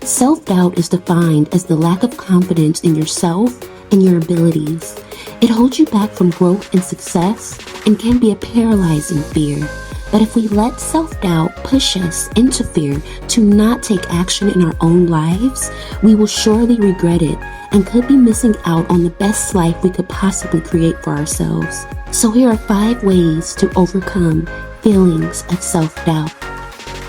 Self-doubt is defined as the lack of confidence in yourself and your abilities. It holds you back from growth and success and can be a paralyzing fear. But if we let self-doubt push us into fear to not take action in our own lives, we will surely regret it and could be missing out on the best life we could possibly create for ourselves. So here are 5 ways to overcome feelings of self-doubt.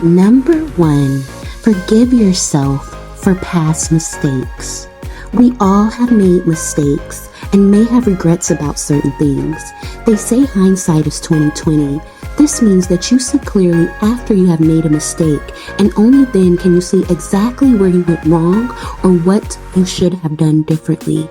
Number 1, forgive yourself for past mistakes. We all have made mistakes and may have regrets about certain things. They say hindsight is 20/20. This means that you see clearly after you have made a mistake, and only then can you see exactly where you went wrong or what you should have done differently.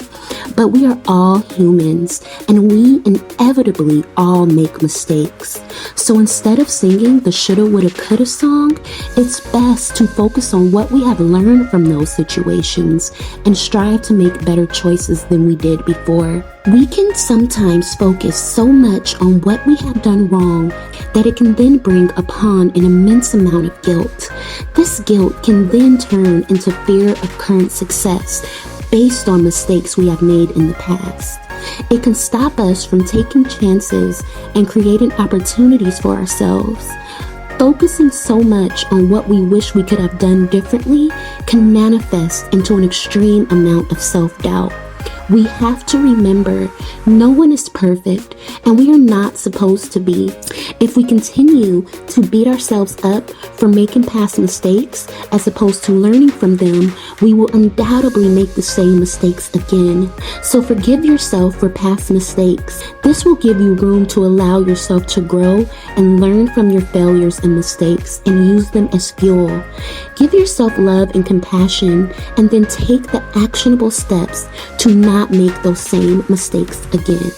But we are all humans, and we inevitably all make mistakes. So instead of singing the shoulda, woulda, coulda song, it's best to focus on what we have learned from those situations and strive to make better choices than we did before. We can sometimes focus so much on what we have done wrong that it can then bring upon an immense amount of guilt. This guilt can then turn into fear of current success based on mistakes we have made in the past. It can stop us from taking chances and creating opportunities for ourselves. Focusing so much on what we wish we could have done differently can manifest into an extreme amount of self-doubt. We have to remember no one is perfect, and we are not supposed to be. If we continue to beat ourselves up for making past mistakes as opposed to learning from them, we will undoubtedly make the same mistakes again. So forgive yourself for past mistakes. This will give you room to allow yourself to grow and learn from your failures and mistakes and use them as fuel. Give yourself love and compassion, and then take the actionable steps to not make those same mistakes again.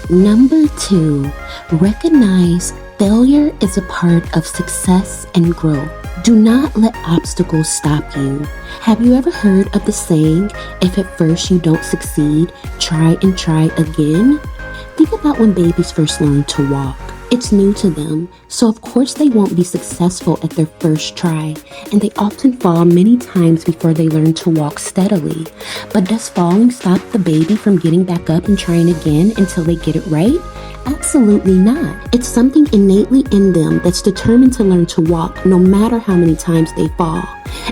Number 2, recognize failure is a part of success and growth. Do not let obstacles stop you. Have you ever heard of the saying, if at first you don't succeed, try and try again? Think about when babies first learn to walk. It's new to them, so of course they won't be successful at their first try, and they often fall many times before they learn to walk steadily. But does falling stop the baby from getting back up and trying again until they get it right? Absolutely not. It's something innately in them that's determined to learn to walk no matter how many times they fall.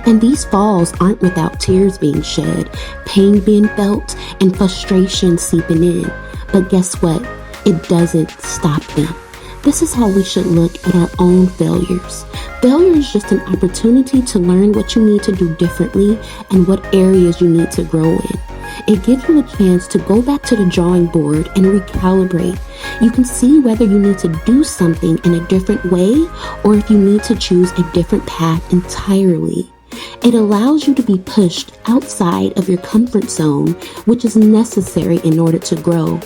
And these falls aren't without tears being shed, pain being felt, and frustration seeping in. But guess what? It doesn't stop them. This is how we should look at our own failures. Failure is just an opportunity to learn what you need to do differently and what areas you need to grow in. It gives you a chance to go back to the drawing board and recalibrate. You can see whether you need to do something in a different way or if you need to choose a different path entirely. It allows you to be pushed outside of your comfort zone, which is necessary in order to grow.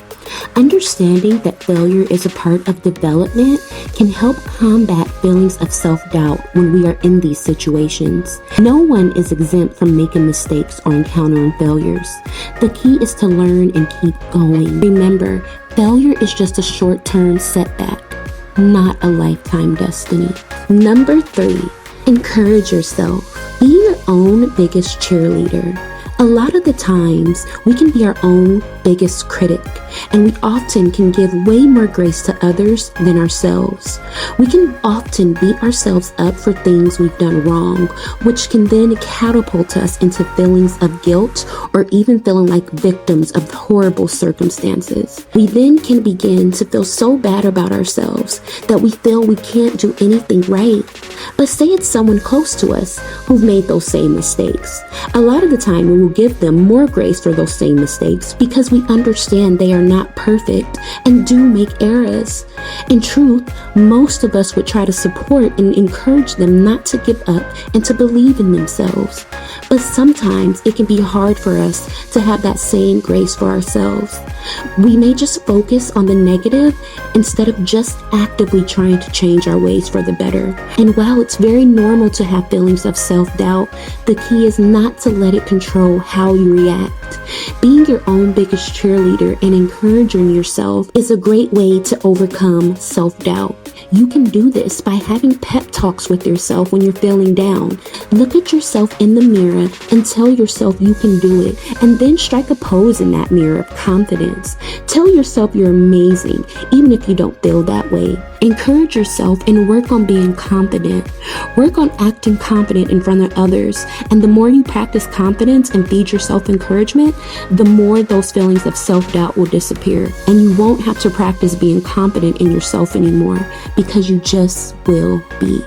Understanding that failure is a part of development can help combat feelings of self-doubt when we are in these situations. No one is exempt from making mistakes or encountering failures. The key is to learn and keep going. Remember, failure is just a short-term setback, not a lifetime destiny. Number 3, encourage yourself. Be your own biggest cheerleader. A lot of the times, we can be our own biggest critic, and we often can give way more grace to others than ourselves. We can often beat ourselves up for things we've done wrong, which can then catapult us into feelings of guilt or even feeling like victims of horrible circumstances. We then can begin to feel so bad about ourselves that we feel we can't do anything right. But say it's someone close to us who've made those same mistakes. A lot of the time, we will give them more grace for those same mistakes because we understand they are not perfect and do make errors. In truth, most of us would try to support and encourage them not to give up and to believe in themselves. But sometimes it can be hard for us to have that same grace for ourselves. We may just focus on the negative instead of just actively trying to change our ways for the better. And while it's very normal to have feelings of self-doubt, the key is not to let it control how you react. Being your own biggest cheerleader and encouraging yourself is a great way to overcome self-doubt. You can do this by having pep talks with yourself when you're feeling down. Look at yourself in the mirror and tell yourself you can do it, and then strike a pose in that mirror of confidence. Tell yourself you're amazing, even if you don't feel that way. Encourage yourself and work on being confident. Work on acting confident in front of others, and the more you practice confidence and feed yourself encouragement, the more those feelings of self-doubt will disappear, and you won't have to practice being confident in yourself anymore, because you just will be.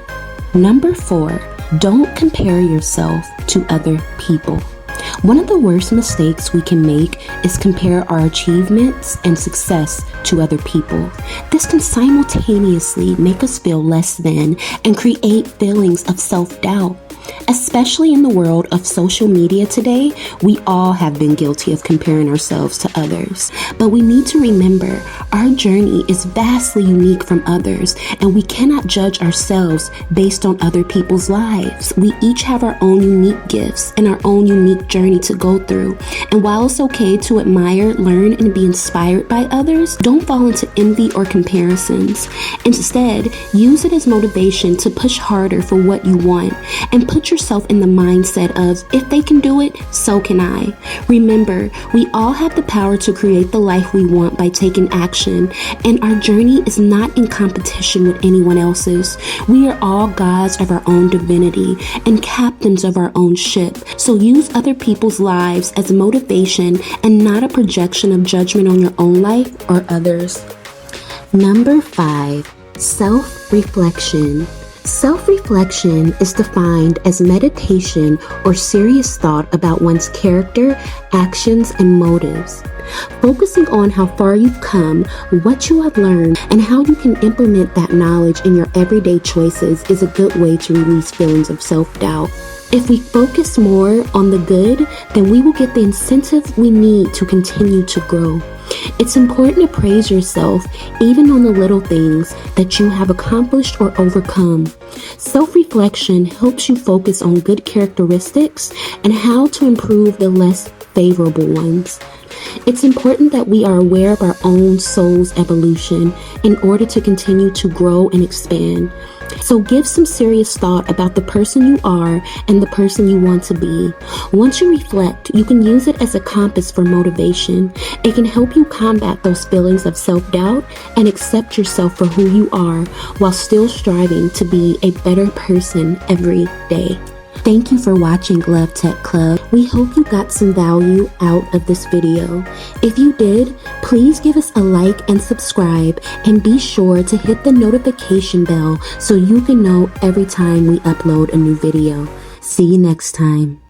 Number 4, don't compare yourself to other people. One of the worst mistakes we can make is compare our achievements and success to other people. This can simultaneously make us feel less than and create feelings of self-doubt. Especially in the world of social media today, we all have been guilty of comparing ourselves to others. But we need to remember our journey is vastly unique from others, and we cannot judge ourselves based on other people's lives. We each have our own unique gifts and our own unique journey to go through. And while it's okay to admire, learn, and be inspired by others, don't fall into envy or comparisons. Instead, use it as motivation to push harder for what you want, and put yourself in the mindset of, if they can do it, so can I. Remember, we all have the power to create the life we want by taking action, and our journey is not in competition with anyone else's. We are all gods of our own divinity and captains of our own ship. So use other people's lives as motivation and not a projection of judgment on your own life or others. Number 5, self-reflection. Self-reflection is defined as meditation or serious thought about one's character, actions, and motives. Focusing on how far you've come, what you have learned, and how you can implement that knowledge in your everyday choices is a good way to release feelings of self-doubt. If we focus more on the good, then we will get the incentive we need to continue to grow. It's important to praise yourself, even on the little things that you have accomplished or overcome. Self-reflection helps you focus on good characteristics and how to improve the less favorable ones. It's important that we are aware of our own soul's evolution in order to continue to grow and expand. So give some serious thought about the person you are and the person you want to be. Once you reflect, you can use it as a compass for motivation. It can help you combat those feelings of self-doubt and accept yourself for who you are while still striving to be a better person every day. Thank you for watching Love Tech Club. We hope you got some value out of this video. If you did, please give us a like and subscribe, and be sure to hit the notification bell so you can know every time we upload a new video. See you next time.